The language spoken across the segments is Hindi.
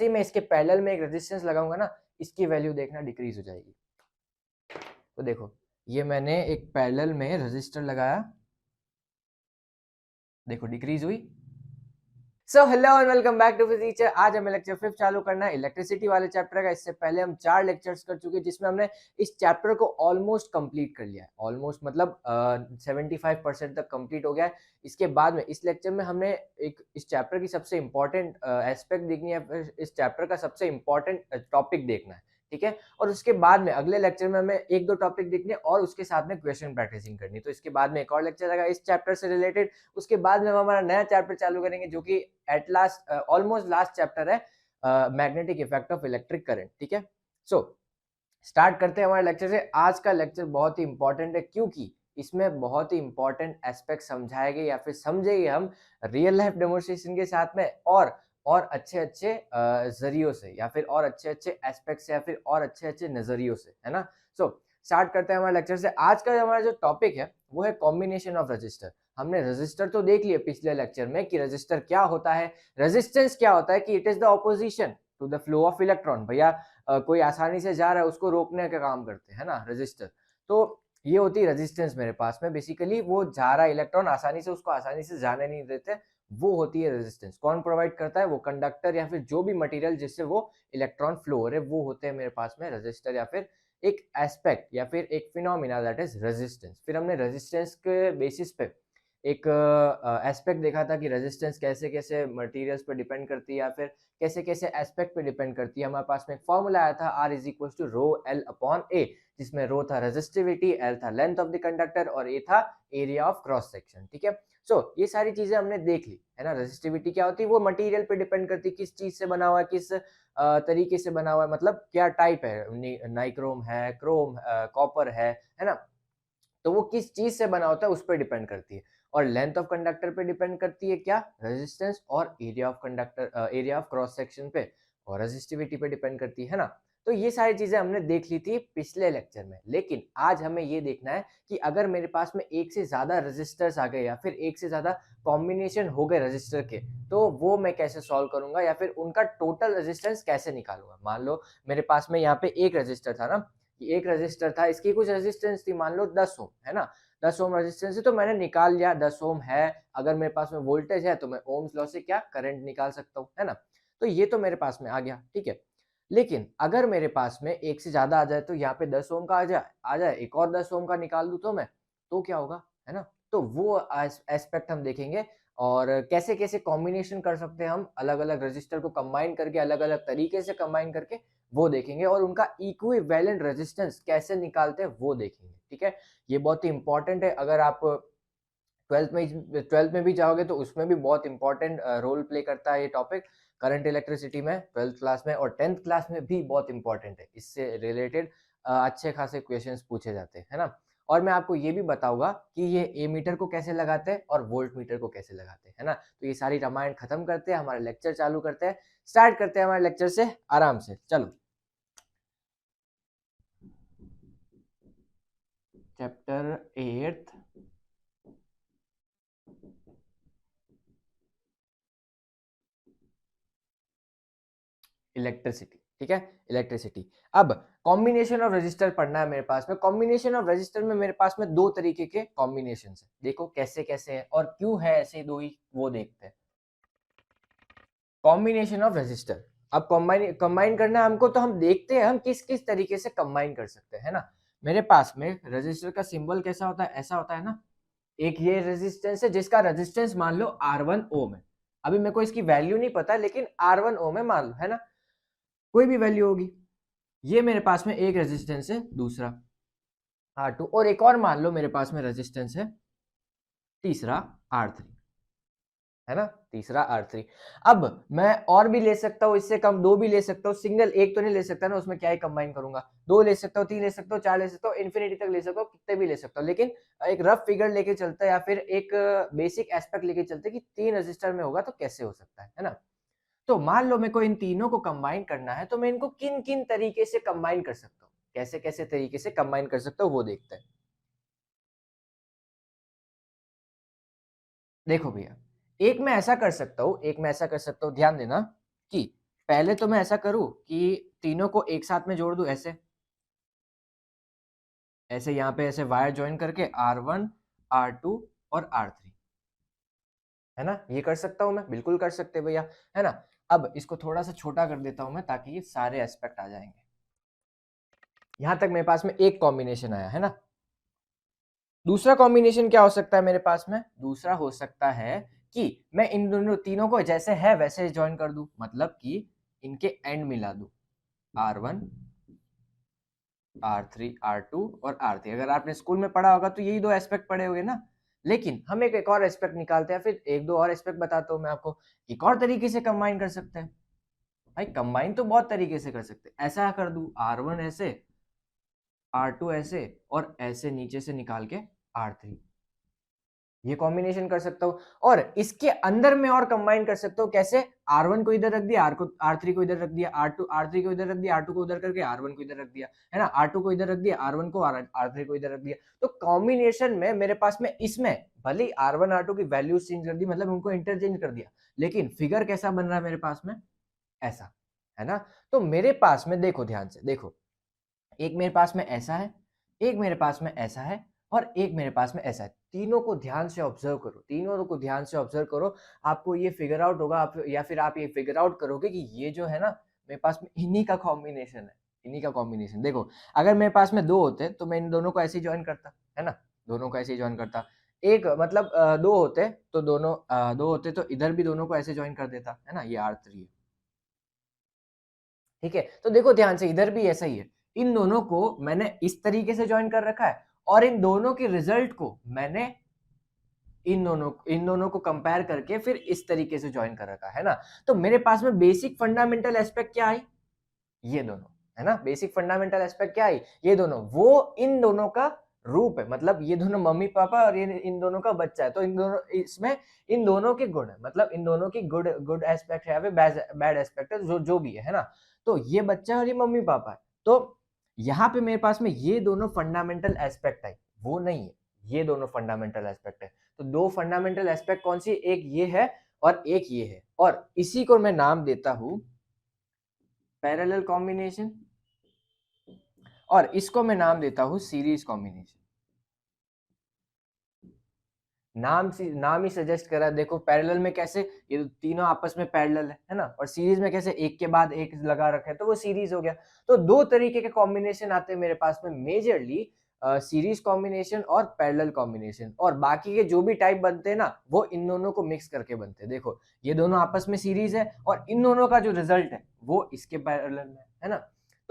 जैसे मैं इसके पैरेलल में एक रेजिस्टेंस लगाऊंगा ना, इसकी वैल्यू देखना डिक्रीज हो जाएगी। तो देखो ये मैंने एक पैरेलल में रेजिस्टर लगाया, देखो डिक्रीज हुई। So hello and welcome back to physics. आज हमें लेक्चर 5 चालू करना है इलेक्ट्रिसिटी वाले चैप्टर का। इससे पहले हम 4 लेक्चर्स कर चुके हैं जिसमें हमने इस चैप्टर को ऑलमोस्ट कंप्लीट कर लिया है। ऑलमोस्ट मतलब 75% तक कंप्लीट हो गया है। इसके बाद में इस लेक्चर में हमने एक इस चैप्टर की सबसे इंपॉर्टेंट एस्पेक्ट देखनी है, फिर इस चैप्टर का सबसे इंपॉर्टेंट टॉपिक देखना है, ठीक है। और उसके बाद में अगले लेक्चर में हमें एक दो टॉपिक देखने और उसके साथ में क्वेश्चन प्रैक्टिसिंग करनी। तो इसके बाद में एक और लेक्चर आएगा इस चैप्टर से रिलेटेड। उसके बाद में हम हमारा नया चैप्टर चालू करेंगे जो कि at last almost last chapter है, magnetic effect of electric current, ठीक है। सो स्टार्ट करते हैं हमारे लेक्चर से। आज का लेक्चर बहुत ही इंपॉर्टेंट है क्योंकि इसमें बहुत ही इंपॉर्टेंट एस्पेक्ट समझाएंगे या फिर समझेंगे हम रियल लाइफ डेमोन्स्ट्रेशन के साथ में, और अच्छे अच्छे जरियों से या फिर और अच्छे अच्छे एस्पेक्ट से या फिर और अच्छे अच्छे नजरियों से, है ना। सो स्टार्ट करते हैं हमारे लेक्चर से। आज का हमारा जो टॉपिक है वो है कॉम्बिनेशन ऑफ रजिस्टर। हमने रजिस्टर तो देख लिया पिछले लेक्चर में कि रजिस्टर क्या होता है, रेजिस्टेंस क्या होता है, कि it is the opposition to the flow of electron. भैया कोई आसानी से जा रहा है उसको रोकने का काम करते हैं ना रजिस्टर। तो ये होती है रेजिस्टेंस मेरे पास में, बेसिकली वो जा रहा है इलेक्ट्रॉन आसानी से, उसको आसानी से जाने नहीं देते, वो होती है रेजिस्टेंस। कौन प्रोवाइड करता है? वो कंडक्टर या फिर जो भी मटेरियल जिससे वो इलेक्ट्रॉन फ्लो हो रहे, वो होते हैं मेरे पास में रेजिस्टर या फिर एक एस्पेक्ट या फिर एक फिनोमिना दैट इज रेजिस्टेंस। फिर हमने रेजिस्टेंस के बेसिस पे एक एस्पेक्ट देखा था कि रेजिस्टेंस कैसे कैसे मटेरियल्स पे डिपेंड करती है या फिर कैसे कैसे एस्पेक्ट पे डिपेंड करती है। हमारे पास में एक फॉर्मूला आया था R is equal to rho L upon A, जिसमें रो था रेजिस्टिविटी, एल था लेंथ ऑफ द कंडक्टर और ए था एरिया ऑफ क्रॉस सेक्शन, ठीक है। सो ये सारी चीजें हमने देख ली है ना। रेजिस्टिविटी क्या होती है? वो मटेरियल पे डिपेंड करती है किस चीज से बना हुआ है, किस तरीके से बना हुआ है, मतलब क्या टाइप है, नाइक्रोम है, क्रोम कॉपर है ना। तो वो किस चीज से बना होता है उस पर डिपेंड करती है। और लेंथ ऑफ कंडक्टर पे डिपेंड करती है क्या? रेजिस्टेंस। और area of conductor, area of cross section पे और रेजिस्टिविटी पे डिपेंड करती है ना। तो ये सारी चीजें हमने देख ली थी पिछले लेक्चर में, लेकिन आज हमें ये देखना है कि अगर मेरे पास में एक से ज्यादा रेजिस्टर्स आ गए या फिर एक से ज्यादा कॉम्बिनेशन हो गए रजिस्टर के, तो वो मैं कैसे सॉल्व करूंगा या फिर उनका टोटल रेजिस्टेंस कैसे निकालूंगा। मान लो मेरे पास में यहाँ पे एक रजिस्टर था ना, कि एक रजिस्टर था, इसकी कुछ रेजिस्टेंस थी, मान लो 10 ओम, है ना। 10 ओम रेजिस्टेंस है तो मैंने निकाल लिया 10 ओम है। अगर मेरे पास में वोल्टेज है तो मैं ओम्स लॉ से क्या करंट निकाल सकता हूँ, है ना। तो ये तो मेरे पास में आ गया, ठीक है। लेकिन अगर मेरे पास में एक से ज्यादा आ जाए, तो यहाँ पे 10 ओम का आ जाए एक और 10 ओम का निकाल दूं तो मैं, तो क्या होगा, है ना। तो वो एस्पेक्ट हम देखेंगे और कैसे कैसे कॉम्बिनेशन कर सकते हैं हम अलग अलग रजिस्टर को कंबाइन करके, अलग अलग तरीके से कंबाइन करके, वो देखेंगे। और उनका इक्विवेलेंट रेजिस्टेंस कैसे निकालते हैं वो देखेंगे, ठीक है। ये बहुत ही इंपॉर्टेंट है। अगर आप ट्वेल्थ में भी जाओगे तो उसमें भी बहुत इंपॉर्टेंट रोल प्ले करता है ये टॉपिक। करंट इलेक्ट्रिसिटी में 12th क्लास में और 10th क्लास में भी बहुत इंपॉर्टेंट है। इससे रिलेटेड अच्छे खासे क्वेश्चंस पूछे जाते हैं, है ना। और मैं आपको ये भी बताऊंगा कि ये ए मीटर को कैसे लगाते हैं और वोल्ट मीटर को कैसे लगाते हैं, है ना। तो ये सारी रामायण खत्म करते हैं, हमारा लेक्चर चालू करते हैं। स्टार्ट करते हैं हमारे लेक्चर से आराम से, चलो। चैप्टर 8 इलेक्ट्रिसिटी, ठीक है। इलेक्ट्रिसिटी। अब कॉम्बिनेशन ऑफ रजिस्टर पढ़ना है मेरे पास में। कॉम्बिनेशन ऑफ रजिस्टर में मेरे पास में दो तरीके के कॉम्बिनेशन है, देखो कैसे कैसे है और क्यों है ऐसे दो ही, वो देखते हैं। कॉम्बिनेशन ऑफ रजिस्टर, अब कंबाइन करना है हमको, तो हम देखते हैं हम किस किस तरीके से कंबाइन कर सकते हैं, है ना। मेरे पास में रजिस्टर का सिंबल कैसा होता है? ऐसा होता है ना। एक ये रेजिस्टेंस है जिसका रेजिस्टेंस मान लो R1 ओम है। अभी मेरे को इसकी वैल्यू नहीं पता, लेकिन R1 ओम है मान लो, है ना। कोई भी वैल्यू होगी। ये मेरे पास में एक रेजिस्टेंस है, दूसरा R2, और एक और मान लो मेरे पास में रेजिस्टेंस है, तीसरा R3, है ना। तीसरा R3। अब मैं और भी ले सकता हूँ, इससे कम दो भी ले सकता हूँ, सिंगल एक तो नहीं ले सकता ना, उसमें क्या ही कंबाइन करूंगा। दो ले सकता हूँ, तीन ले सकता हूँ, चार ले सकता हूँ, इन्फिनिटी तक ले सकता हूँ, कितने भी ले सकता हूँ। लेकिन एक रफ फिगर लेके चलता है या फिर एक बेसिक एस्पेक्ट लेके चलते कि तीन रजिस्टर में होगा तो कैसे हो सकता है ना। तो मान लो मेरे को इन तीनों को कंबाइन करना है, तो मैं इनको किन किन तरीके से कंबाइन कर सकता हूँ, कैसे कैसे तरीके से कंबाइन कर सकता हूँ वो देखते हैं। देखो भैया, एक मैं ऐसा कर सकता हूँ, ध्यान देना कि पहले तो मैं ऐसा करूं कि तीनों को एक साथ में जोड़ दूं, ऐसे ऐसे यहाँ पे ऐसे वायर ज्वाइन करके R1 R2 और R3, है ना, ये कर सकता हूं मैं, बिल्कुल कर सकते भैया, है ना। अब इसको थोड़ा सा छोटा कर देता हूं मैं ताकि ये सारे एस्पेक्ट आ जाएंगे। यहां तक मेरे पास में एक कॉम्बिनेशन आया, है ना। दूसरा कॉम्बिनेशन क्या हो सकता है मेरे पास में? दूसरा हो सकता है कि मैं इन दोनों तीनों को जैसे है वैसे ज्वाइन कर दूं, मतलब कि इनके एंड मिला दूं, R1 R3 R2 और R3। अगर आपने स्कूल में पढ़ा होगा तो यही दो एस्पेक्ट पढ़े होंगे ना। लेकिन हम एक और एस्पेक्ट निकालते हैं, फिर एक दो और एस्पेक्ट बताता हूं मैं आपको। एक और तरीके से कंबाइन कर सकते हैं भाई, कंबाइन तो बहुत तरीके से कर सकते हैं। ऐसा कर दूं, R1 ऐसे, R2 ऐसे और ऐसे नीचे से निकाल के R3, ये कॉम्बिनेशन कर सकता हूं। और इसके अंदर में और कंबाइन कर सकता हूं, कैसे? R1 को इधर रख दिया, R3 को इधर रख दिया, R3 को इधर रख दिया, R2 को उधर करके R1 को इधर रख दिया, है ना। R2 को इधर रख दिया, R1 को, R3 को इधर रख दिया। तो कॉम्बिनेशन में मेरे पास में इसमें भले ही R1 R2 की वैल्यूज चेंज कर दी, मतलब उनको इंटरचेंज कर दिया, लेकिन फिगर कैसा बन रहा है मेरे पास में? ऐसा, है ना। तो मेरे पास में देखो, ध्यान से देखो, एक मेरे पास में ऐसा है, एक मेरे पास में ऐसा है और एक मेरे पास में ऐसा है। तीनों को ध्यान से ऑब्जर्व करो, तीनों को ध्यान से ऑब्जर्व करो, आपको ये फिगर आउट होगा, आप या फिर आप ये फिगर आउट करोगे कि ये जो है ना मेरे पास में इन्हीं का कॉम्बिनेशन है, इन्हीं का कॉम्बिनेशन। देखो, अगर मेरे पास में दो होते तो मैं इन दोनों को ऐसे ही ज्वाइन करता, है ना, दोनों को ऐसे ही ज्वाइन करता। एक मतलब दो होते तो दोनों दो होते तो इधर भी दोनों को ऐसे ज्वाइन कर देता, है ना, ये R3 है, ठीक है। तो देखो ध्यान से, इधर भी ऐसा ही है, इन दोनों को मैंने इस तरीके से ज्वाइन कर रखा है और इन दोनों के रिजल्ट को मैंने इन दोनों को कंपेयर करके फिर इस तरीके से ज्वाइन कर रखा है ना। तो मेरे पास में बेसिक फंडामेंटल एस्पेक्ट क्या आई? ये दोनों, है ना। बेसिक फंडामेंटल एस्पेक्ट क्या आई? ये दोनों, वो इन दोनों का रूप है, मतलब ये दोनों मम्मी पापा और ये इन दोनों का बच्चा है। तो इन दोनों, इसमें इन दोनों के गुण है, मतलब इन दोनों की गुड गुड एस्पेक्ट है या फिर बैड एस्पेक्ट है, जो जो भी है ना। तो ये बच्चा है और ये मम्मी पापा है। तो यहाँ पे मेरे पास में ये दोनों फंडामेंटल एस्पेक्ट है, वो नहीं है, ये दोनों फंडामेंटल एस्पेक्ट है। तो दो फंडामेंटल एस्पेक्ट कौन सी? एक ये है और एक ये है, और इसी को मैं नाम देता हूं पैरेलल कॉम्बिनेशन और इसको मैं नाम देता हूं सीरीज कॉम्बिनेशन। नाम ही सजेस्ट कर रहा है। देखो पैरेलल में कैसे ये तीनों आपस में पैरेलल है ना, और सीरीज में कैसे एक के बाद एक लगा रखे हैं, तो वो सीरीज हो गया। तो दो तरीके के कॉम्बिनेशन आते हैं मेरे पास में, मेजरली सीरीज कॉम्बिनेशन और पैरेलल कॉम्बिनेशन, और बाकी के जो भी टाइप बनते हैं ना वो इन दोनों को मिक्स करके बनते हैं। देखो ये दोनों आपस में सीरीज है और इन दोनों का जो रिजल्ट है वो इसके पैरेलल में है ना।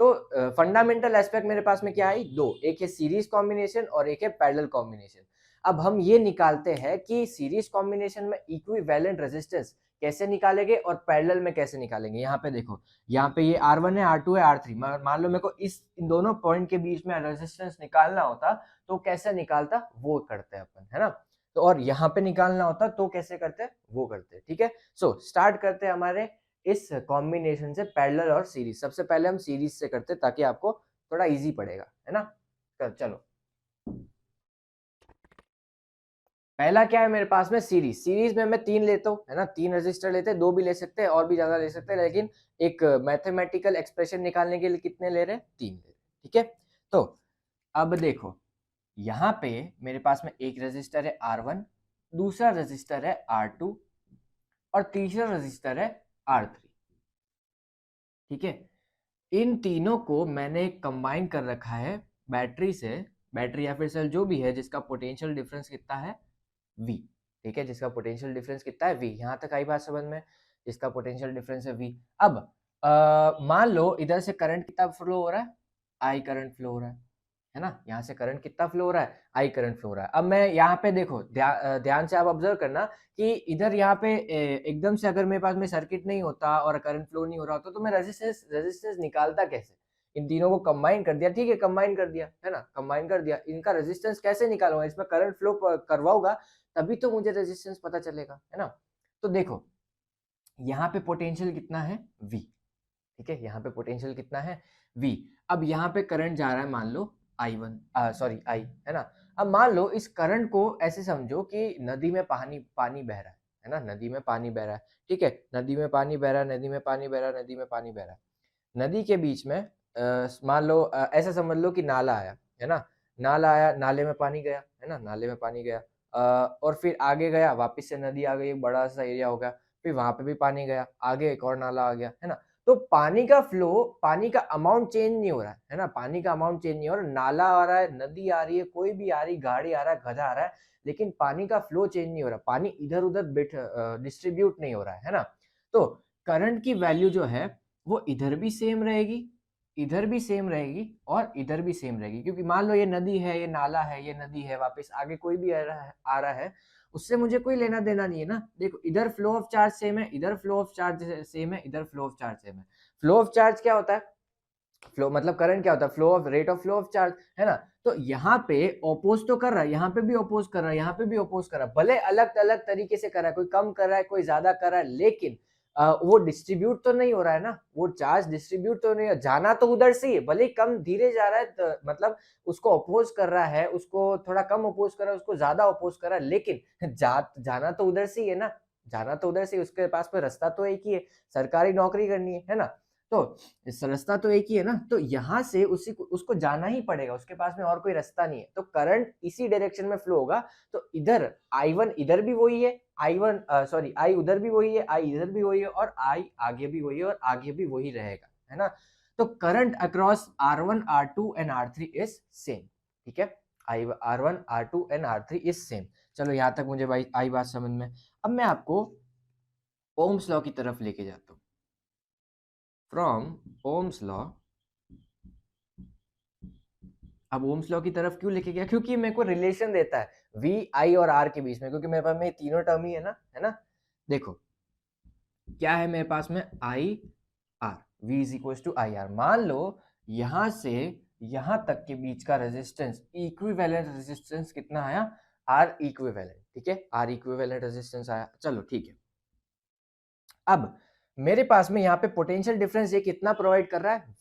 तो फंडामेंटल एस्पेक्ट मेरे पास में क्या आई? दो, एक है सीरीज कॉम्बिनेशन और एक है पैरेलल कॉम्बिनेशन। अब हम ये निकालते हैं कि सीरीज कॉम्बिनेशन में इक्विवेलेंट रेजिस्टेंस कैसे निकालेंगे और पैरेलल में कैसे निकालेंगे। यहाँ पे देखो, यहाँ पे ये R1 है, R2 है, R3, मान लो मेरे को इन दोनों पॉइंट के बीच में रेजिस्टेंस निकालना होता तो कैसे निकालता, वो करते हैं अपन, है ना। तो और यहाँ पे निकालना होता तो कैसे करते हैं, वो करते हैं, ठीक है। सो स्टार्ट करते हैं हमारे इस कॉम्बिनेशन से, पैरेलल और सीरीज। सबसे पहले हम सीरीज से करते हैं ताकि आपको थोड़ा इजी पड़ेगा, है ना। चलो, पहला क्या है मेरे पास में? सीरीज में मैं तीन लेता हूँ, है ना, तीन रजिस्टर लेते हैं, दो भी ले सकते हैं और भी ज्यादा ले सकते हैं, लेकिन एक मैथमेटिकल एक्सप्रेशन निकालने के लिए कितने ले रहे हैं? तीन ले रहे हैं, ठीक है। तो अब देखो, यहाँ पे मेरे पास में एक रजिस्टर है R1, दूसरा रजिस्टर है R2 और तीसरा रजिस्टर है R3, ठीक है। इन तीनों को मैंने कंबाइन कर रखा है बैटरी से, बैटरी या फिर सेल जो भी है, जिसका पोटेंशियल डिफरेंस कितना है? V, ठीक है, जिसका पोटेंशियल डिफरेंस कितना है? V। यहाँ तक आई बात समझ में? इसका पोटेंशियल डिफरेंस है V। अब मान लो इधर से करंट कितना फ्लो हो रहा है? I करंट फ्लो हो रहा है ना। यहाँ से करंट कितना फ्लो हो रहा है? I करंट फ्लो हो रहा है। अब मैं यहाँ पे देखो, ध्यान से आप ऑब्जर्व करना कि इधर यहाँ पे एकदम से अगर मेरे पास में सर्किट नहीं होता और करंट फ्लो नहीं हो रहा होता तो मैं रेजिस्टेंस निकालता कैसे? इन तीनों को कंबाइन कर दिया, ठीक है, कंबाइन कर दिया, है ना, कंबाइन कर दिया। इनका रेजिस्टेंस कैसे निकालूंगा? इसमें करंट फ्लो करवाऊंगा तभी तो मुझे रेजिस्टेंस पता चलेगा, है ना। तो देखो यहाँ पे पोटेंशियल कितना है? V, ठीक है, यहाँ पे पोटेंशियल कितना है? V। अब यहाँ पे करंट जा रहा है, मान लो I1, सॉरी I, है ना। अब मान लो इस करंट को ऐसे समझो कि नदी में पानी पानी बह रहा है है ना, नदी में पानी बह रहा है, ठीक है, नदी में पानी बह रहा है, नदी में पानी बह रहा है, नदी में पानी बह रहा है, नदी के बीच में मान लो ऐसा समझ लो कि नाला आया, है ना, नाला आया, नाले में पानी गया, है ना, नाले में पानी गया, और फिर आगे गया, वापस से नदी आ गई, एक बड़ा सा एरिया हो गया, फिर वहां पे भी पानी गया, आगे एक और नाला आ गया, है ना। तो पानी का फ्लो, पानी का अमाउंट चेंज नहीं हो रहा है ना, पानी का अमाउंट चेंज नहीं हो रहा, नाला आ रहा है, नदी आ रही है, कोई भी आ रही, गाड़ी आ रहा है, गधा आ रहा है, लेकिन पानी का फ्लो चेंज नहीं हो रहा, पानी इधर उधर डिस्ट्रीब्यूट नहीं हो रहा है ना। तो करंट की वैल्यू जो है वो इधर भी सेम रहेगी, इधर भी सेम रहेगी और इधर भी सेम रहेगी, क्योंकि मान लो ये नदी है, ये नाला है, ये नदी है, वापस आगे कोई भी आ रहा है, उससे मुझे कोई लेना देना नहीं है ना। देखो इधर फ्लो ऑफ चार्ज सेम है, इधर फ्लो ऑफ चार्ज सेम है, इधर फ्लो ऑफ चार्ज सेम है। फ्लो ऑफ चार्ज क्या होता है? फ्लो मतलब करंट क्या होता है? Flow of rate of flow of charge, है ना। तो यहाँ पे ओपोज तो कर रहा है, यहाँ पे भी ओपोज कर रहा है, यहाँ पे भी ओपोज कर रहा है, भले अलग अलग तरीके से कर रहा है, कोई कम कर रहा है, कोई ज्यादा कर रहा है, लेकिन वो डिस्ट्रीब्यूट तो नहीं हो रहा है ना, वो चार्ज डिस्ट्रीब्यूट तो नहीं, जाना तो उधर से ही है, भले ही कम धीरे जा रहा है, तो मतलब उसको अपोज कर रहा है, उसको थोड़ा कम अपोज कर रहा है, उसको ज्यादा अपोज कर रहा है, लेकिन जाना तो उधर से ही है ना, जाना तो उधर से, उसके पास में रास्ता तो एक ही है, सरकारी नौकरी करनी है ना। तो इस रास्ता तो एक ही है ना, तो यहाँ से उसी को उसको जाना ही पड़ेगा, उसके पास में और कोई रास्ता नहीं है, तो करंट इसी डायरेक्शन में फ्लो होगा। तो इधर I1 इधर भी वही है, I1 सॉरी I उधर भी वही है, I इधर भी वही है, और I आगे भी वही है, और आगे भी वही रहेगा, है ना। तो current across R1 R2 and R3 is same, ठीक है, R1 R2 and R3 is same. चलो यहाँ तक मुझे भाई आई बात समझ में। अब मैं आपको ओम्स लॉ की तरफ लेके जाता हूँ। फ्रॉम ओम्स लॉ, अब ओम्स लॉ की तरफ क्यों लेके गया? क्योंकि मेरे को रिलेशन देता है V I और R के बीच में, क्योंकि मेरे पास में तीनों टर्म ही है ना। देखो क्या है मेरे पास में, I R, V is equal to I R. मान लो यहां से यहां तक के बीच का रेजिस्टेंस, इक्विवेलेंट रेजिस्टेंस कितना आया? R इक्विवेलेंट, ठीक है, R इक्विवेलेंट रेजिस्टेंस आया। चलो ठीक है, अब मेरे पास में यहाँ पे पोटेंशियल डिफरेंस ये कितना प्रोवाइड कर रहा है?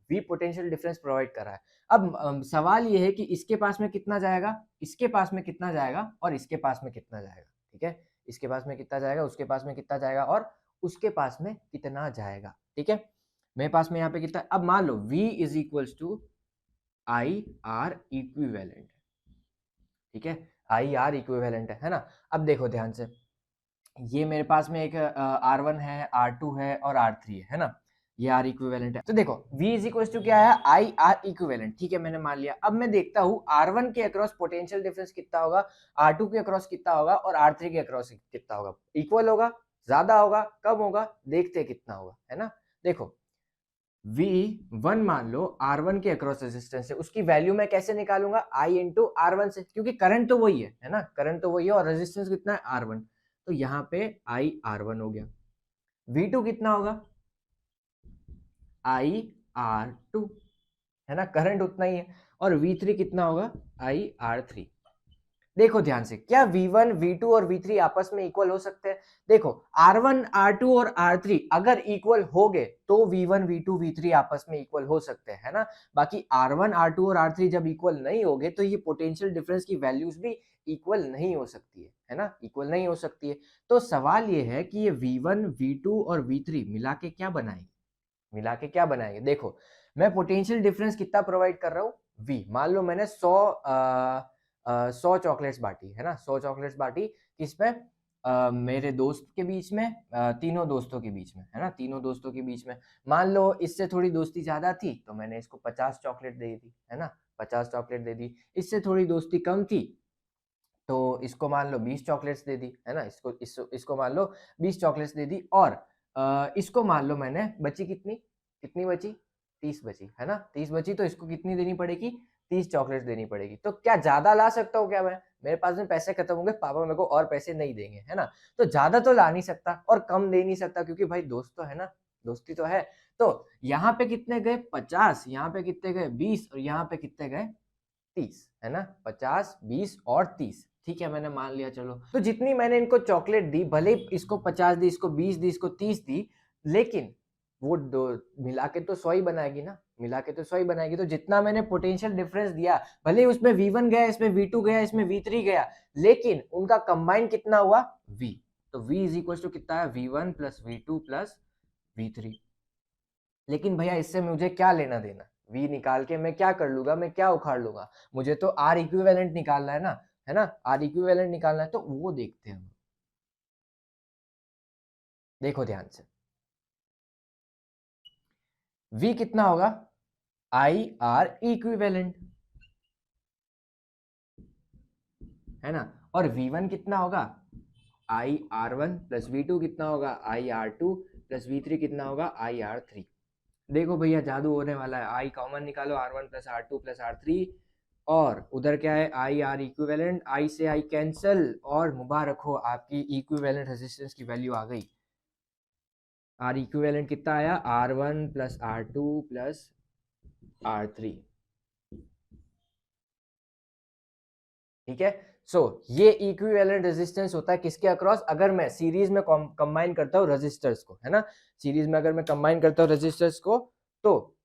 V पोटेंशियल डिफरेंस प्रोवाइड कर रहा है। अब सवाल ये है कि इसके पास में कितना जाएगा, इसके पास में कितना जाएगा, और इसके पास में कितना जाएगा, ठीक है, इसके पास में कितना जाएगा, उसके पास में कितना जाएगा, और उसके पास में कितना जाएगा, ठीक है। मेरे पास में यहाँ पे कितना, अब मान लो V is equals to I R equivalent, ठीक है, आई आर इक्विवेलेंट है ना। अब देखो ध्यान से, ये मेरे पास में एक R1 है, R2 है और R3 है ना, ये R इक्विवेलेंट है। तो देखो V इज इक्वल टू क्या है? आई आर इक्विवेलेंट, ठीक है, मैंने मान लिया। अब मैं देखता हूँ R1 के अक्रॉस पोटेंशियल डिफरेंस कितना होगा, R2 के अक्रॉस कितना होगा, और R3 के अक्रॉस कितना होगा। इक्वल होगा, ज्यादा होगा, कम होगा, देखते कितना होगा, है ना। देखो V1 मान लो R1 के अक्रॉस रेजिस्टेंस है, उसकी वैल्यू मैं कैसे निकालूंगा? I इंटू R1 से, क्योंकि करंट तो वही है ना, करंट तो वही है, और रेजिस्टेंस कितना है? R1। तो यहाँ पे I R1 हो गया। V2 कितना होगा? I R2, है ना, करंट उतना ही है। और V3 कितना होगा? I R3। देखो ध्यान से, क्या V1 V2 और V3 आपस में इक्वल हो सकते हैं? देखो R1 R2 और R3 अगर इक्वल हो गए तो V1 V2 V3 आपस में इक्वल हो सकते हैं, है ना। बाकी R1 R2 और R3 जब इक्वल नहीं होंगे तो ये पोटेंशियल डिफरेंस की वैल्यूज भी इक्वल नहीं हो सकती है ना, इक्वल नहीं हो सकती है। तो सवाल ये है कि ये V1 V2 और V3 मिला के क्या बनाएंगे, मिला के क्या बनाएंगे? देखो मैं पोटेंशियल डिफरेंस कितना प्रोवाइड कर रहा हूँ? V। मान लो मैंने 100 चॉकलेट्स बांटी, है ना, 100 चॉकलेट्स बांटी, किसमें? मेरे दोस्त के बीच में, तीनों दोस्तों के बीच में, है ना, तीनों दोस्तों के बीच में। मान लो इससे थोड़ी दोस्ती ज्यादा थी तो मैंने इसको 50 चॉकलेट दे दी, है ना, 50 चॉकलेट दे दी। इससे थोड़ी दोस्ती कम थी तो इसको मान लो 20 चॉकलेट्स दे दी, है ना, इसको मान लो 20 चॉकलेट्स दे दी, और इसको मान लो मैंने, बची कितनी, कितनी बची? 30 बची, है ना, 30 बची, तो इसको कितनी देनी पड़ेगी? 30 चॉकलेट्स देनी पड़ेगी। तो क्या ज्यादा ला सकता हूँ क्या मैं? मेरे पास में पैसे खत्म होंगे, पापा मेरे को और पैसे नहीं देंगे, है ना। तो ज्यादा तो ला नहीं सकता और कम दे नहीं सकता, क्योंकि भाई दोस्त तो है ना, दोस्ती तो है। तो यहाँ पे कितने गए? 50, यहाँ पे कितने गए? 20, और यहाँ पे कितने गए? 30, है ना, 50 20 और 30, ठीक है, मैंने मान लिया। चलो तो जितनी मैंने इनको चॉकलेट दी, भले इसको 50 दी, इसको 20 दी, इसको 30 दी, लेकिन वो दो मिला के तो 100 ही बनाएगी ना, मिला के तो 100 ही बनाएगी। तो जितना मैंने पोटेंशियल डिफरेंस दिया, भले उसमें V1 गया, इसमें V2 गया, इसमें V3 गया, लेकिन उनका कंबाइन कितना हुआ? V। तो V इज इक्वल टू कितना है, V1 plus V2 plus V3। लेकिन भैया इससे मुझे क्या लेना देना, V निकाल के मैं क्या कर लूंगा, मैं क्या उखाड़ लूंगा, मुझे तो R इक्विवेलेंट निकालना है ना, R इक्विवेलेंट निकालना है, तो वो देखते हैं हम। देखो ध्यान से, V कितना होगा, IR इक्विवेलेंट, है ना, और V1 कितना होगा, IR1 प्लस V2 कितना होगा, IR2 प्लस V3 कितना होगा, IR3। देखो भैया जादू होने वाला है, I कॉमन निकालो, R1 plus R2 plus R3, और उधर क्या है, IR इक्विवेलेंट, I से I कैंसल, और मुबारक हो आपकी इक्विवेलेंट रेजिस्टेंस की वैल्यू आ गई। R इक्विवेलेंट कितना आया, R1 plus R2 plus R3। ठीक है, सो ये इक्विवेलेंट रेजिस्टेंस होता है किसके अक्रॉस, अगर मैं सीरीज में कंबाइन करता हूँ रेजिस्टर्स को, है ना, सीरीज में अगर मैं कंबाइन करता हूँ रेजिस्टर्स को, तो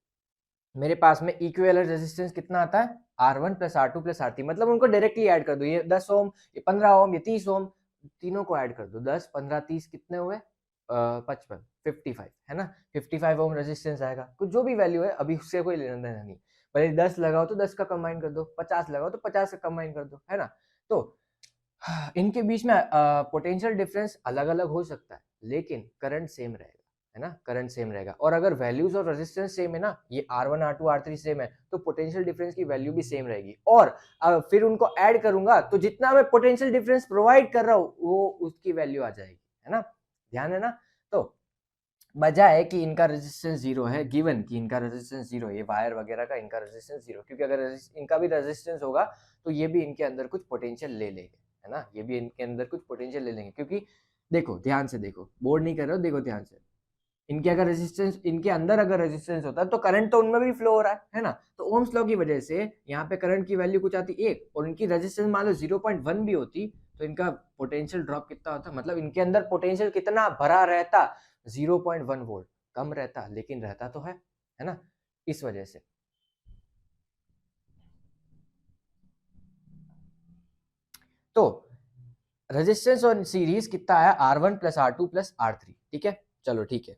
मेरे पास में इक्विवेलेंट रेजिस्टेंस कितना आता है, R1 plus R2 plus R3, मतलब उनको डायरेक्टली ऐड कर दो, ये 10 ओम, ये 15 ओम, ये 30 ओम, तीनों को ऐड कर दो, 10 15 30 कितने हुए, 55 55, है ना, 55 ओम रेजिस्टेंस आएगा, कुछ जो भी वैल्यू है अभी उससे कोई लेना देना नहीं, भले 10 लगाओ तो 10 का कंबाइन कर दो, 50 लगाओ तो 50 का कंबाइन कर दो, है ना। तो इनके बीच में पोटेंशियल डिफरेंस अलग अलग हो सकता है, लेकिन करंट सेम रहेगा, है ना, करंट सेम रहेगा, और अगर वैल्यूज और रेजिस्टेंस सेम है ना, ये R1 R2 R3 सेम है, तो पोटेंशियल डिफरेंस की वैल्यू भी सेम रहेगी, और फिर उनको ऐड करूंगा तो जितना मैं पोटेंशियल डिफरेंस प्रोवाइड कर रहा हूँ वो उसकी वैल्यू आ जाएगी, है ना, ध्यान है ना। तो बजाय कि इनका रेजिस्टेंस जीरो है, गिवन कि इनका रेजिस्टेंस जीरो है, ये वायर वगैरह का इनका रेजिस्टेंस जीरो, क्योंकि अगर इनका भी रेजिस्टेंस होगा तो ये भी इनके अंदर कुछ पोटेंशियल ले लेंगे, है ना, ये भी इनके अंदर कुछ पोटेंशियल ले लेंगे, क्योंकि देखो ध्यान से देखो, बोर्ड नहीं कर रहे हो, देखो ध्यान से, इनके अगर रेजिस्टेंस, इनके अंदर अगर रेजिस्टेंस होता है तो करंट तो उनमें भी फ्लो हो रहा है ना, तो ओम्स लॉ की वजह से यहाँ पे करंट की वैल्यू कुछ आती एक, और इनकी रेजिस्टेंस मान लो 0.1 भी होती तो इनका पोटेंशियल ड्रॉप कितना होता, मतलब इनके अंदर पोटेंशियल कितना भरा रहता, 0.1 वोल्ट, कम रहता लेकिन रहता तो है ना, इस वजह से। तो रेजिस्टेंस और सीरीज कितना आया, R1 plus R2 plus R3, ठीक है, चलो ठीक है।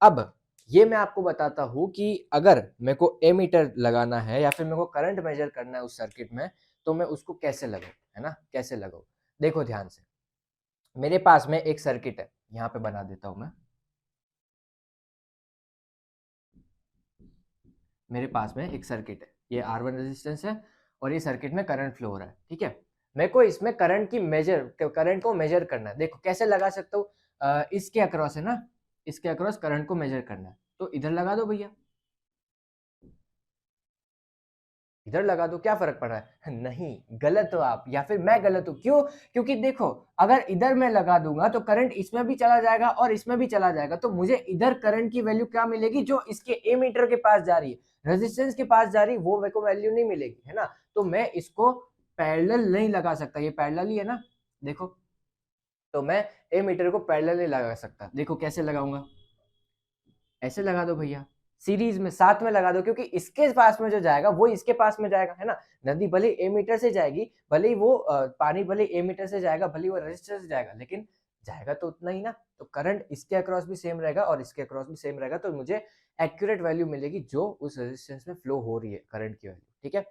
अब ये मैं आपको बताता हूं कि अगर मेरे को एमीटर लगाना है या फिर मेरे को करंट मेजर करना है उस सर्किट में, तो मैं उसको कैसे लगाऊं, है ना, कैसे लगाऊं। देखो ध्यान से, मेरे पास में एक सर्किट है, यहाँ पे बना देता हूं मैं, मेरे पास में एक सर्किट है, ये R1 रेजिस्टेंस है और ये सर्किट में करंट फ्लो हो रहा है, ठीक है, मेरे को इसमें करंट को मेजर करना है। देखो कैसे लगा सकता हूँ, इसके अक्रॉस है ना, इसके अक्रॉस करंट को मेजर करना है, तो इधर लगा दो भैया, इधर लगा दो, क्या फर्क पड़ रहा है, नहीं गलत हो आप, या फिर मैं गलत हूं, क्यों, क्योंकि देखो अगर इधर मैं लगा दूंगा तो करंट इसमें भी चला जाएगा और इसमें भी चला जाएगा, तो मुझे इधर करंट की वैल्यू क्या मिलेगी, जो इसके ए मीटर के पास जा रही है, रेजिस्टेंस के पास जा रही है, वो मेरे को वैल्यू नहीं मिलेगी, है ना, तो मैं इसको पैरेलल नहीं लगा सकता, ये पैरेलल ही है ना, देखो, तो मैं ए मीटर को पैरेलल नहीं लगा सकता, देखो कैसे लगाऊंगा, ऐसे लगा दो भैया, सीरीज में साथ में लगा दो, क्योंकि इसके पास में जो जाएगा वो इसके पास में जाएगा, है ना, नदी भले ए मीटर से जाएगी, भले ही वो पानी भले ए मीटर से जाएगा, भले ही वो रेजिस्टर से जाएगा, लेकिन जाएगा तो उतना ही ना, तो करंट इसके अक्रॉस भी सेम रहेगा और इसके अक्रॉस भी सेम रहेगा, तो मुझे एक्यूरेट वैल्यू मिलेगी जो उस रेजिस्टेंस में फ्लो हो रही है करंट की वैल्यू, ठीक है।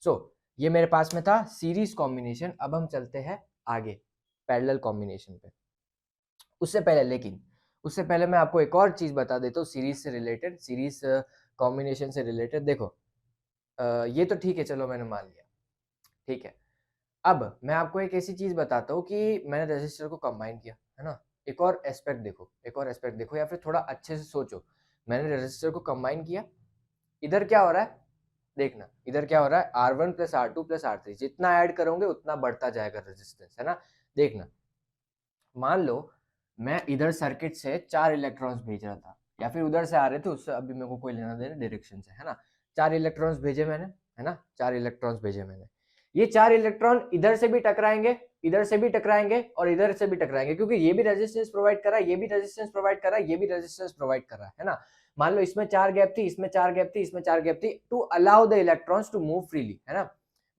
सो ये मेरे पास में था सीरीज कॉम्बिनेशन, अब हम चलते हैं आगे पैरेलल कॉम्बिनेशन पे। उससे पहले मैं आपको एक और चीज बता देता हूँ सीरीज से रिलेटेड, सीरीज कॉम्बिनेशन से रिलेटेड। देखो ये तो ठीक है, चलो मैंने मान लिया, ठीक है। अब मैं आपको एक ऐसी चीज बताता हूँ कि मैंने रजिस्टर को कंबाइन किया, है ना, एक और एस्पेक्ट देखो, एक और एस्पेक्ट देखो, या फिर थोड़ा अच्छे से सोचो, मैंने रजिस्टर को कंबाइन किया, इधर क्या हो रहा है, देखना इधर क्या हो रहा है, R1 plus R2 plus R3, जितना ऐड करोगे उतना बढ़ता जाएगा रेजिस्टेंस, है ना, देखना, मान लो मैं इधर सर्किट से 4 इलेक्ट्रॉन्स भेज रहा था, या फिर उधर से आ रहे थे, उससे अभी मेरे को कोई लेना देना डायरेक्शन से, है ना, 4 इलेक्ट्रॉन्स भेजे मैंने, है ना, 4 इलेक्ट्रॉन्स भेजे मैंने, ये 4 इलेक्ट्रॉन इधर से भी टकराएंगे, इधर से भी टकराएंगे और इधर से भी टकराएंगे, क्योंकि ये भी रेजिस्टेंस प्रोवाइड कर रहा है, ये भी रेजिस्टेंस प्रोवाइड कर रहा है, ये भी रेजिस्टेंस प्रोवाइड कर रहा है ना। मान लो इसमें 4 गैप थी, इसमें 4 गैप थी, इसमें 4 गैप थी, to allow the electrons to move freely, है ना,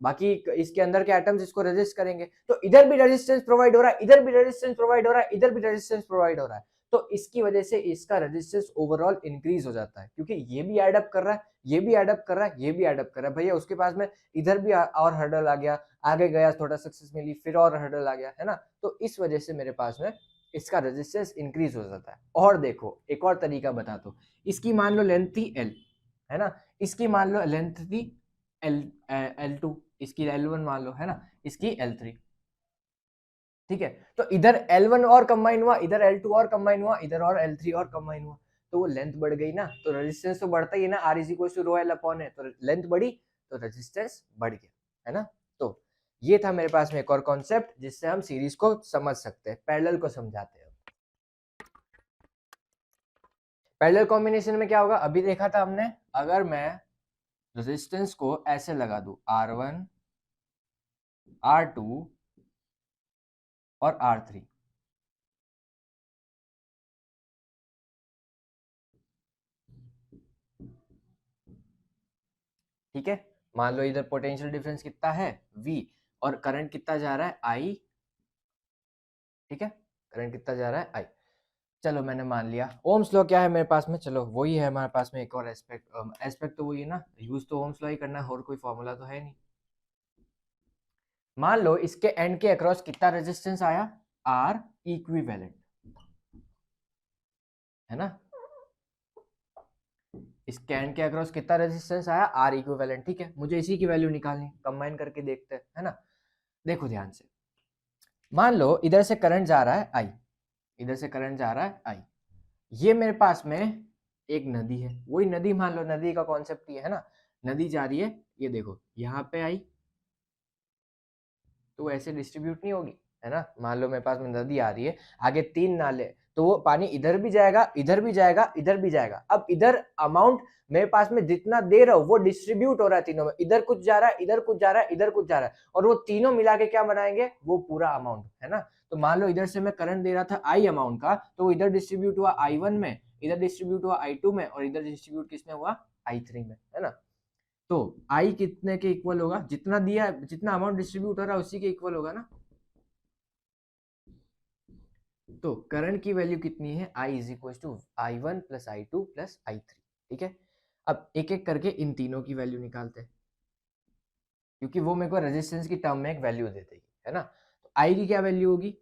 बाकी इसके अंदर के एटम्स इसको रेजिस्ट करेंगे, तो इधर भी रेजिस्टेंस प्रोवाइड हो रहा है, इधर भी रेजिस्टेंस प्रोवाइड हो रहा है, इधर भी रेजिस्टेंस प्रोवाइड हो रहा है, तो इसकी वजह से इसका रेजिस्टेंस ओवरऑल इंक्रीज हो जाता है, क्योंकि ये भी एड अप कर रहा है, ये भी एड अप कर रहा है, ये भी एड अप कर रहा है। भैया उसके पास में इधर भी और हर्डल आ गया, आगे गया, थोड़ा सक्सेस मिली, फिर और हर्डल आ गया, है ना, तो इस वजह से मेरे पास में इसका रेजिस्टेंस इंक्रीज हो जाता है। और देखो एक और तरीका बताता हूँ, इसकी मान लो लेंथ थी एल, है ना, इसकी मान लो लेंथ थी L2, इसकी L1 मान लो, है ना, इसकी L3, ठीक है, तो इधर L1 और कंबाइन हुआ, इधर L2 और कंबाइन हुआ, इधर और L3 और कंबाइन हुआ, तो वो लेंथ बढ़ गई ना, तो रेजिस्टेंस तो बढ़ता ही है ना, R is equal to rho L upon है, तो लेंथ बढ़ी तो रेजिस्टेंस बढ़ गया, है ना। तो ये था मेरे पास में एक और कॉन्सेप्ट जिससे हम सीरीज को समझ सकते हैं, पैरेलल को समझाते हैं। पैरेलल कॉम्बिनेशन में क्या होगा, अभी देखा था हमने, अगर मैं रेजिस्टेंस को ऐसे लगा दूं, R1 R2 और R3, ठीक है, मान लो इधर पोटेंशियल डिफरेंस कितना है V और करंट कितना जा रहा है I, ठीक है, करंट कितना जा रहा है I, चलो मैंने मान लिया। ओम्स लॉ क्या है मेरे पास में, चलो वही है हमारे पास में, एक और एस्पेक्ट तो वही है ना, यूज तो ओम्स लॉ ही करना है, और कोई फॉर्मूला तो है नहीं। मान लो इसके एंड के अक्रॉस कितना रेजिस्टेंस आया, R इक्विवेलेंट, है ना, इसके एंड के अक्रॉस कितना रेजिस्टेंस आया, R इक्विवेलेंट, ठीक है, मुझे इसी की वैल्यू निकालनी, कंबाइन करके देखते हैं, है ना। देखो ध्यान से, मान लो इधर से करंट जा रहा है I, इधर से करंट जा रहा है I, ये मेरे पास में एक नदी है, वही नदी, मान लो नदी का कॉन्सेप्ट ये है ना, नदी जा रही है, ये देखो यहाँ पे आई, तो ऐसे डिस्ट्रीब्यूट नहीं होगी, है ना, मान लो मेरे पास में नदी आ रही है, आगे 3 नाले, तो वो पानी इधर भी जाएगा, इधर भी जाएगा, इधर भी जाएगा। अब इधर अमाउंट मेरे पास में जितना दे रहा हूं वो डिस्ट्रीब्यूट हो रहा है तीनों में, इधर कुछ जा रहा है, इधर कुछ जा रहा है, इधर कुछ जा रहा है, और वो तीनों मिला के क्या बनाएंगे, वो पूरा अमाउंट, है ना। तो मान लो इधर से मैं करंट दे रहा था I अमाउंट का, तो वो इधर डिस्ट्रीब्यूट हुआ I1 में, इधर डिस्ट्रीब्यूट हुआ I2 में, और इधर डिस्ट्रीब्यूट किसमें हुआ, I3 में, है ना। तो I कितने के इक्वल होगा, जितना दिया, जितना अमाउंट डिस्ट्रीब्यूट हो रहा है उसी के इक्वल होगा ना। तो करंट की वैल्यू कितनी है, I is equal to I1 plus I2 plus I3, ठीक है। अब एक एक करके इन तीनों की वैल्यू निकालते हैं, क्योंकि वो मेरे को रेजिस्टेंस की टर्म में एक वैल्यू दे देगी, है ना। तो I की क्या वैल्यू होगी,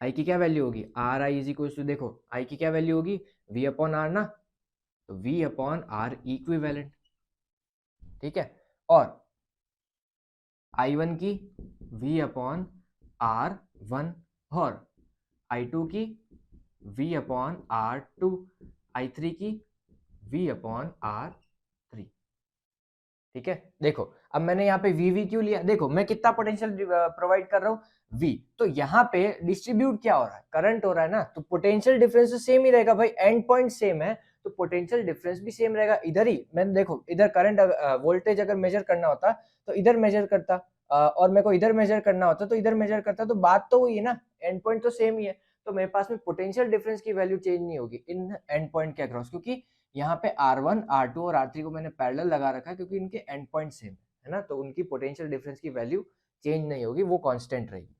I की क्या वैल्यू होगी, R I is equal to, देखो I की क्या वैल्यू होगी, V अपॉन आर ना, तो V अपॉन आर इक्विवेलेंट, ठीक है, और I1 की V अपॉन आर वन, और I2 की V upon are to, I3 की V अपॉन आर थ्री, ठीक है। देखो अब मैंने यहाँ पे VV क्यों लिया, देखो मैं कितना पोटेंशियल प्रोवाइड कर रहा हूँ V, तो यहाँ पे डिस्ट्रीब्यूट क्या हो रहा है, करंट हो रहा है ना, तो पोटेंशियल डिफरेंस तो सेम ही रहेगा भाई, एंड पॉइंट सेम है, तो पोटेंशियल डिफरेंस भी सेम रहेगा। इधर ही मैंने देखो, इधर करंट वोल्टेज अगर मेजर करना होता तो इधर मेजर करता, और मेरे को इधर मेजर करना होता तो इधर मेजर करता, तो बात तो वही है ना, एंड पॉइंट तो सेम ही है, तो मेरे पास में पोटेंशियल डिफरेंस की वैल्यू चेंज नहीं होगी इन एंड पॉइंट के अक्रॉस, क्योंकि यहाँ पे R1 R2 और R3 को मैंने पैरेलल लगा रखा है, क्योंकि इनके एंड पॉइंट सेम है ना, तो उनकी पोटेंशियल डिफरेंस की वैल्यू चेंज नहीं होगी, वो कांस्टेंट रहेगी।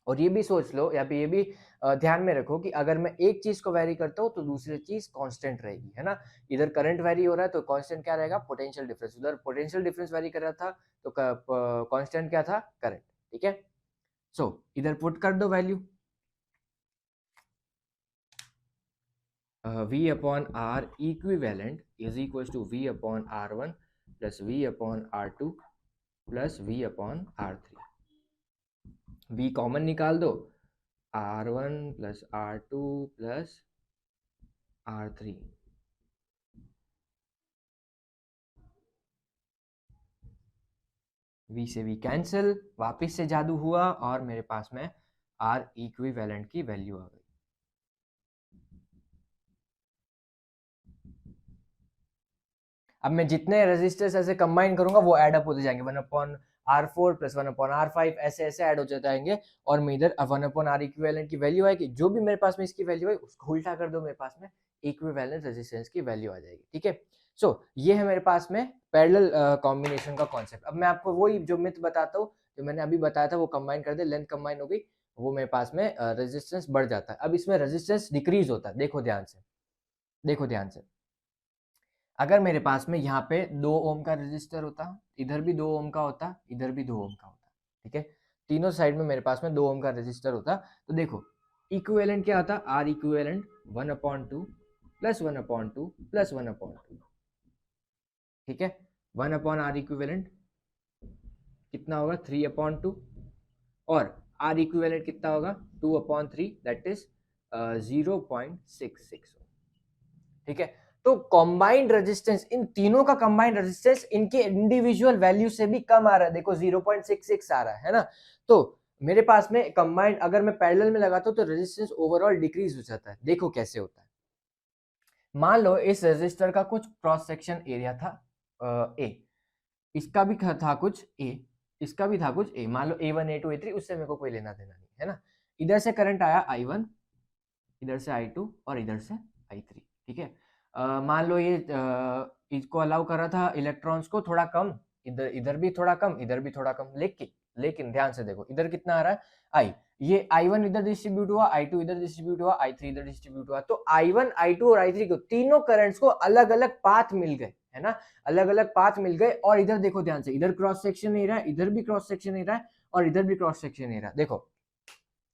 और ये भी सोच लो, या फिर ये भी ध्यान में रखो कि अगर मैं एक चीज को वेरी करता हूँ तो दूसरी चीज कांस्टेंट रहेगी, है ना। इधर करंट वेरी हो रहा है तो कांस्टेंट क्या रहेगा, पोटेंशियल डिफरेंस, उधर पोटेंशियल डिफरेंस वेरी कर रहा था तो कांस्टेंट क्या था, करंट, ठीक है। सो इधर पुट कर दो value, V upon R equivalent is equals to V upon R1 plus V upon R2 plus V upon R3. V common निकाल दो, R1 plus R2 plus R3, V से V कैंसिल, वापिस से जादू हुआ और मेरे पास में R इक्विवेलेंट की वैल्यू आ गई। अब मैं जितने रेजिस्टर्स ऐसे कंबाइन करूंगा वो एड अप होते जाएंगे, 1 अपॉन R4 प्लस 1/R5 ऐसे ऐसे ऐड हो जाएंगे और मैं इधर 1/R इक्विवेलेंट की वैल्यू आएगी, जो भी मेरे पास में इसकी वैल्यू है उसको उल्टा कर दो, मेरे पास में इक्विवेलेंट रेजिस्टेंस की वैल्यू आ जाएगी। ठीक है, सो ये है मेरे पास में पैरेलल कॉम्बिनेशन का कॉन्सेप्ट। अब मैं आपको वही जो मिथ बताता हूँ, जो मैंने अभी बताया था वो कंबाइन कर दे, लेंथ कंबाइन हो गई, वो मेरे पास में रेजिस्टेंस बढ़ जाता है। अब इसमें रेजिस्टेंस डिक्रीज होता है, देखो ध्यान से, देखो ध्यान से। अगर मेरे पास में यहाँ पे 2 ओम का रेजिस्टर होता, इधर भी 2 ओम का होता, इधर भी 2 ओम का होता, ठीक है, तीनों साइड में मेरे पास में 2 ओम का रेजिस्टर होता, तो देखो इक्विवेलेंट क्या आता, आर इक्विवेलेंट 1/2 प्लस 1/2 प्लस 1/2, ठीक है, 1/R इक्विवेलेंट कितना होगा 3/2 और R इक्विवेलेंट कितना होगा 2/3, दैट इज 0.66। ठीक है, तो कॉम्बाइंड रेजिस्टेंस, इन तीनों का कॉम्बाइंड रेजिस्टेंस इनके इंडिविजुअल वैल्यू से भी कम आ रहा है, देखो 0.66 आ रहा है ना। तो मेरे पास में कॉम्बाइंड अगर मैं पैरेलल में लगाता हूं तो रेजिस्टेंस ओवरऑल डिक्रीज हो जाता है। देखो कैसे होता है, मान लो इस रेजिस्टर का कुछ क्रॉस सेक्शन एरिया था ए, इसका भी था कुछ ए, इसका भी था कुछ ए, मान लो A1 A2 A3, उससे मेरे को कोई लेना देना नहीं है ना। इधर से करंट आया I1, इधर से I2 और इधर से I3, ठीक है। मान लो ये इसको अलाउ कर रहा था इलेक्ट्रॉन्स को थोड़ा कम, इधर इधर भी थोड़ा कम, इधर भी थोड़ा कम, लेकिन ध्यान से देखो इधर कितना आ रहा है आई, ये I1 इधर डिस्ट्रीब्यूट हुआ, I2 इधर डिस्ट्रीब्यूट हुआ, I3 इधर डिस्ट्रीब्यूट हुआ, तो I1 I2 और I3 को तीनों करंट्स को अलग अलग पाथ मिल गए, है ना, अलग अलग पाथ मिल गए। और इधर देखो ध्यान से, इधर क्रॉस सेक्शन एरिया है, इधर भी क्रॉस सेक्शन एरिया है और इधर भी क्रॉस सेक्शन एरिया। देखो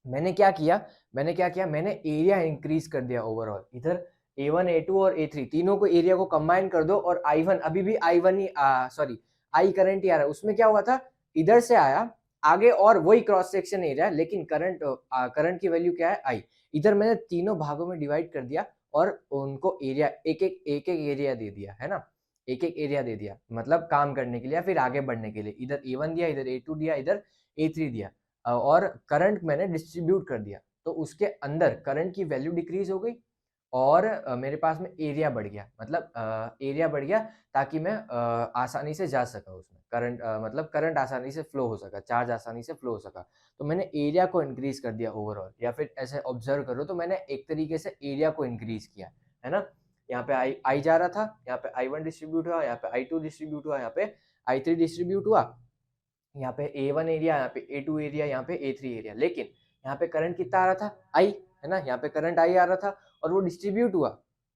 मैंने क्या किया, मैंने एरिया इंक्रीज कर दिया ओवरऑल, इधर A1 A2 और A3 तीनों को एरिया को कंबाइन कर दो और I1 अभी भी I1 ही सॉरी I करंट ही आ रहा है, उसमें क्या हुआ था इधर से आया आगे और वही क्रॉस सेक्शन एरिया, लेकिन करंट की वैल्यू क्या है I, इधर मैंने तीनों भागों में डिवाइड कर दिया और उनको एरिया एक एक एरिया दे दिया, है ना, एक एक एरिया दे दिया, मतलब काम करने के लिए फिर आगे बढ़ने के लिए, इधर A1 दिया, इधर A2 दिया, इधर A3 दिया और करंट मैंने डिस्ट्रीब्यूट कर दिया, तो उसके अंदर करंट की वैल्यू डिक्रीज हो गई और मेरे पास में एरिया बढ़ गया, मतलब एरिया बढ़ गया ताकि मैं आसानी से जा सका उसमें, करंट मतलब करंट आसानी से फ्लो हो सका, चार्ज आसानी से फ्लो हो सका, तो मैंने एरिया को इंक्रीज कर दिया ओवरऑल, या फिर ऐसे ऑब्जर्व करो तो मैंने एक तरीके से एरिया को इंक्रीज किया, है ना। यहाँ पे आई जा रहा था, यहाँ पे I1 डिस्ट्रीब्यूट हुआ, यहाँ पे I2 डिस्ट्रीब्यूट हुआ, यहाँ पे I3 डिस्ट्रीब्यूट हुआ, यहाँ पे A1 एरिया, यहाँ पे A2 एरिया, यहाँ पे A3 एरिया, लेकिन यहाँ पे करंट कितना आ रहा था I, है ना, यहाँ पे करंट I आ रहा था और वो डिस्ट्रीब्यूट हुआ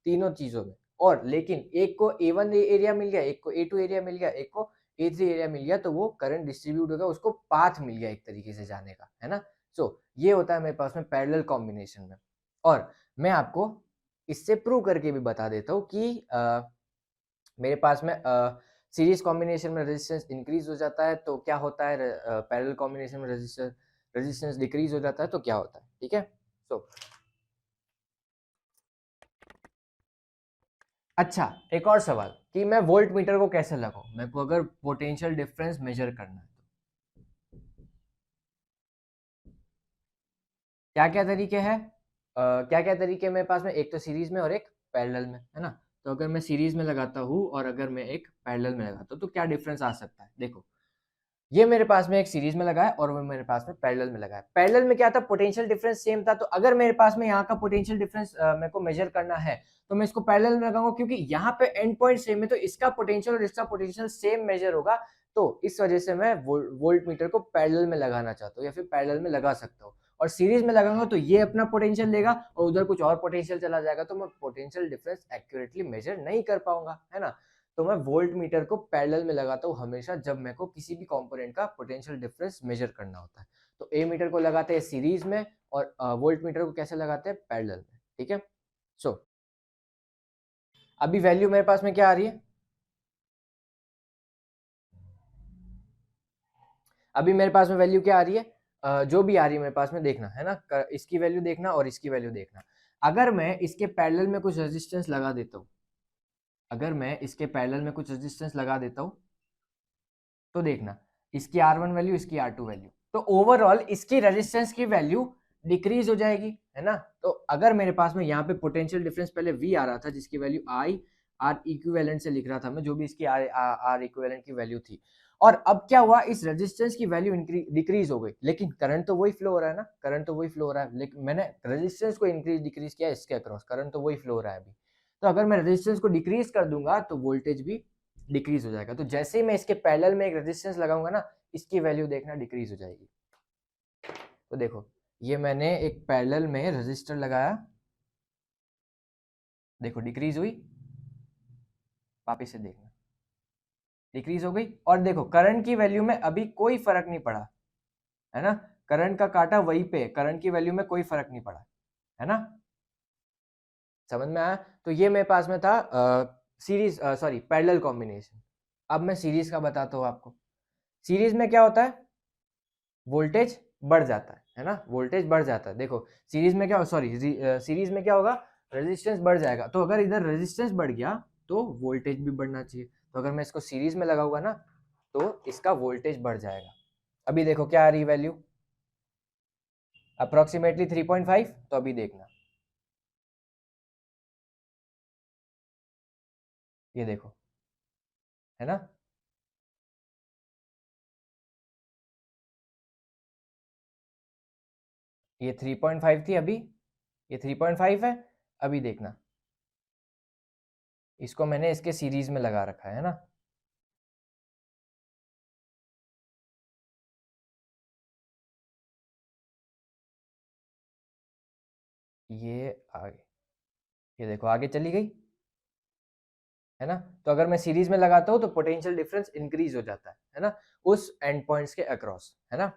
तीनों चीजों में, और लेकिन एक को A1 एरिया मिल गया, एक को A2 एरिया मिल गया, एक को A3 एरिया मिल गया, तो वो करंट डिस्ट्रीब्यूट होगा, उसको पाथ मिल गया एक तरीके से जाने का, है ना। सो ये होता है मेरे पास में पैरेलल कॉम्बिनेशन में। और मैं आपको इससे प्रूव करके भी बता देता हूँ कि मेरे पास में सीरीज कॉम्बिनेशन में रेजिस्टेंस इंक्रीज हो जाता है तो क्या होता है, पैरेलल कॉम्बिनेशन में रेजिस्टेंस डिक्रीज हो जाता है तो क्या होता है, ठीक है। सो अच्छा, एक और सवाल कि मैं वोल्ट मीटर को कैसे लगाऊं, मेरे को अगर पोटेंशियल डिफरेंस मेजर करना है तो क्या क्या तरीके हैं, क्या क्या तरीके मेरे पास में, एक तो सीरीज में और एक पैरेलल में, है ना। तो अगर मैं सीरीज में लगाता हूँ और अगर मैं एक पैरेलल में लगाता हूँ तो क्या डिफरेंस आ सकता है, देखो ये मेरे पास में एक सीरीज में लगा है और वो मेरे पास में पैरेलल में लगा है। पैरेलल में क्या था, पोटेंशियल डिफरेंस सेम था, तो अगर मेरे पास में यहाँ का पोटेंशियल डिफरेंस मेरे को मेजर करना है तो मैं इसको पैरेलल में लगाऊंगा, क्योंकि यहाँ पे एंड पॉइंट सेम है तो इसका पोटेंशियल और इसका पोटेंशियल सेम मेजर होगा, तो इस वजह से मैं वोल्ट मीटर को पैरेलल में लगाना चाहता हूँ या फिर पैरेलल में लगा सकता हूँ। और सीरीज में लगाऊंगा तो ये अपना पोटेंशियल लेगा और उधर कुछ और पोटेंशियल चला जाएगा, तो मैं पोटेंशियल डिफरेंस एक्यूरेटली मेजर नहीं कर पाऊंगा, है ना। तो मैं वोल्ट मीटर को पैरेलल में लगाता हूँ हमेशा जब मेरे को किसी भी कंपोनेंट का पोटेंशियल डिफरेंस मेजर करना होता है। तो ए मीटर को लगाते हैं सीरीज में और वोल्ट मीटर को कैसे लगाते हैं, पैरेलल में, ठीक है। सो अभी वैल्यू मेरे पास में क्या आ रही है, अभी मेरे पास में वैल्यू क्या आ रही है, जो भी आ रही है मेरे पास में देखना है ना, इसकी वैल्यू देखना और इसकी वैल्यू देखना। अगर मैं इसके पैरेलल में कुछ रेजिस्टेंस लगा देता हूँ, अगर मैं इसके पैरेलल में कुछ रेजिस्टेंस लगा देता हूँ तो देखना इसकी R1 वैल्यू, इसकी R2 वैल्यू, तो ओवरऑल इसकी रेजिस्टेंस की वैल्यू डिक्रीज हो जाएगी, है ना। तो अगर मेरे पास में यहाँ पे पोटेंशियल डिफरेंस पहले V आ रहा था जिसकी वैल्यू I R इक्विवेलेंट से लिख रहा था मैं, जो भी इसकी R इक्विवेलेंट की वैल्यू थी, और अब क्या हुआ, इस रेजिस्टेंस की वैल्यू डिक्रीज हो गई, लेकिन करंट तो वही फ्लो हो रहा है ना, करंट तो वही फ्लो हो रहा है, लेकिन मैंने रेजिस्टेंस को इंक्रीज डिक्रीज किया इसके अक्रॉस, करंट तो वही फ्लो हो रहा है अभी। तो अगर मैं रेजिस्टेंस को डिक्रीज कर दूंगा तो वोल्टेज भी डिक्रीज हो जाएगा। तो जैसे ही मैं इसके पैरेलल में एक रेजिस्टेंस लगाऊंगा ना, इसकी वैल्यू देखना डिक्रीज हो जाएगी। तो देखो, ये मैंने एक पैरेलल में रेजिस्टर लगाया, देखो डिक्रीज हुई, वापिस से देखना डिक्रीज हो गई। और देखो करंट की वैल्यू में अभी कोई फर्क नहीं पड़ा, है ना, करंट का काटा वहीं पे, करंट की वैल्यू में कोई फर्क नहीं पड़ा, है ना, समझ में आया। तो ये मेरे पास में था सीरीज सॉरी पैरेलल कॉम्बिनेशन। अब मैं सीरीज का बताता हूँ आपको। सीरीज में क्या होता है, वोल्टेज बढ़ जाता है ना, वोल्टेज बढ़ जाता है। देखो सीरीज में क्या, सॉरी सीरीज में क्या होगा, रेजिस्टेंस बढ़ जाएगा। तो अगर इधर रेजिस्टेंस बढ़ गया तो वोल्टेज भी बढ़ना चाहिए। तो अगर मैं इसको सीरीज में लगाऊंगा ना तो इसका वोल्टेज बढ़ जाएगा। अभी देखो क्या आ रही वैल्यू, अप्रोक्सीमेटली 3.5। तो अभी देखना, ये देखो, है ना, ये 3.5 थी, अभी ये 3.5 है। अभी देखना, इसको मैंने इसके सीरीज में लगा रखा है ना, ये आगे, ये देखो आगे चली गई, है ना। तो अगर मैं सीरीज में लगाता हूँ तो पोटेंशियल डिफरेंस इंक्रीज हो जाता है ना, उस एंड पॉइंट्स के अक्रॉस, है ना।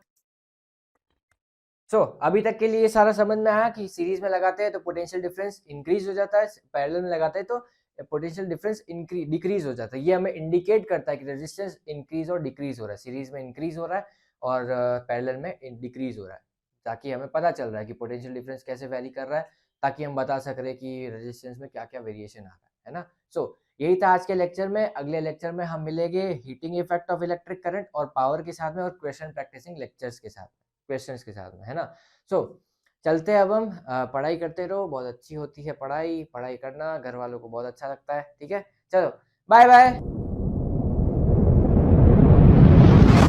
अभी तक के लिए ये सारा समझ में आया कि सीरीज में लगाते हैं तो पोटेंशियल डिफरेंस इंक्रीज हो जाता है, पैरेलल में लगाते हैं तो पोटेंशियल डिफरेंस डिक्रीज हो जाता है। ये हमें इंडिकेट करता है कि रेजिस्टेंस इंक्रीज और डिक्रीज हो रहा है, सीरीज में इंक्रीज हो रहा है और पैरेलल में डिक्रीज हो रहा है, ताकि हमें पता चल रहा है कि पोटेंशियल डिफरेंस कैसे वैरी कर रहा है, ताकि हम बता सक रहे हैं कि रेजिस्टेंस में क्या क्या वेरिएशन आ रहा है ना। यही था आज के लेक्चर में। अगले लेक्चर में हम मिलेंगे heating effect of electric current और पावर के साथ में, और क्वेश्चन प्रैक्टिसिंग लेक्चर्स के साथ, क्वेश्चंस के साथ में, है ना। सो चलते हैं अब हम, पढ़ाई करते रहो, बहुत अच्छी होती है पढ़ाई, पढ़ाई करना घर वालों को बहुत अच्छा लगता है, ठीक है, चलो बाय बाय।